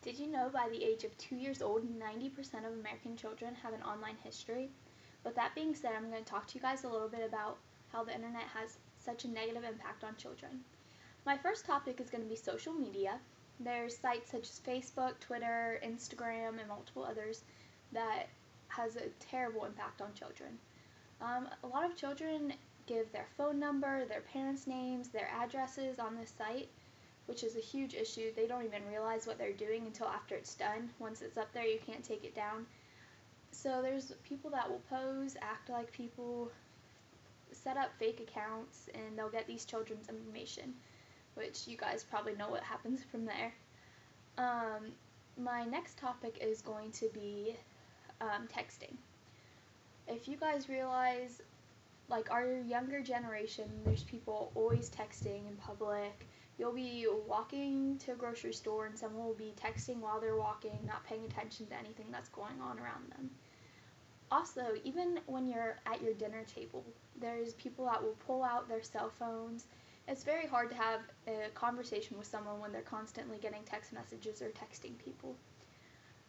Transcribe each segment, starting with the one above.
Did you know by the age of 2 years old, 90% of American children have an online history? With that being said, I'm going to talk to you guys a little bit about how the internet has such a negative impact on children. My first topic is going to be social media. There's sites such as Facebook, Twitter, Instagram, and multiple others that has a terrible impact on children. A lot of children give their phone number, their parents' names, their addresses on this site, which is a huge issue. They don't even realize what they're doing until after it's done. Once it's up there, you can't take it down. So there's people that will pose, act like people, set up fake accounts, and they'll get these children's information, which you guys probably know what happens from there. My next topic is going to be texting. If you guys realize, like our younger generation, there's people always texting in public. You'll be walking to a grocery store and someone will be texting while they're walking, not paying attention to anything that's going on around them. Also, even when you're at your dinner table, there's people that will pull out their cell phones. It's very hard to have a conversation with someone when they're constantly getting text messages or texting people.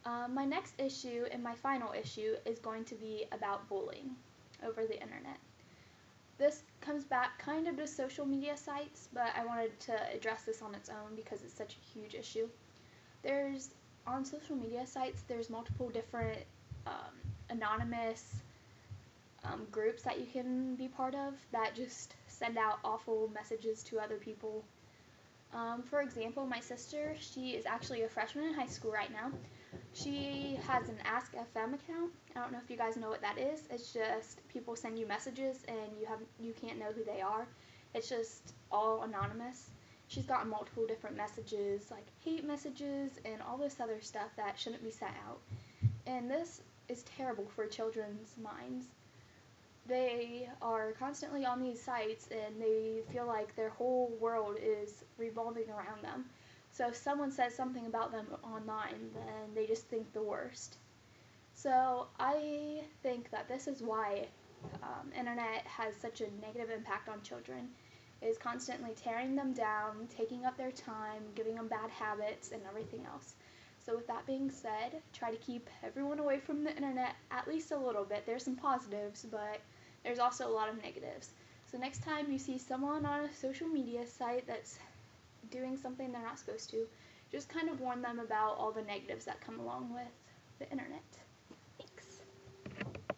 My next issue and my final issue is going to be about bullying over the internet. This comes back kind of to social media sites, but I wanted to address this on its own because it's such a huge issue. On social media sites, there's multiple different anonymous groups that you can be part of that just send out awful messages to other people. For example, my sister, she is actually a freshman in high school right now. She has an Ask FM account. I don't know if you guys know what that is. It's just people send you messages and you can't know who they are. It's just all anonymous. She's gotten multiple different messages, like hate messages and all this other stuff that shouldn't be sent out. And this is terrible for children's minds. They are constantly on these sites and they feel like their whole world is revolving around them. So if someone says something about them online, then they just think the worst. So I think that this is why internet has such a negative impact on children. It is constantly tearing them down, taking up their time, giving them bad habits, and everything else. So with that being said, try to keep everyone away from the internet at least a little bit. There's some positives, but there's also a lot of negatives. So next time you see someone on a social media site that's doing something they're not supposed to, just kind of warn them about all the negatives that come along with the internet.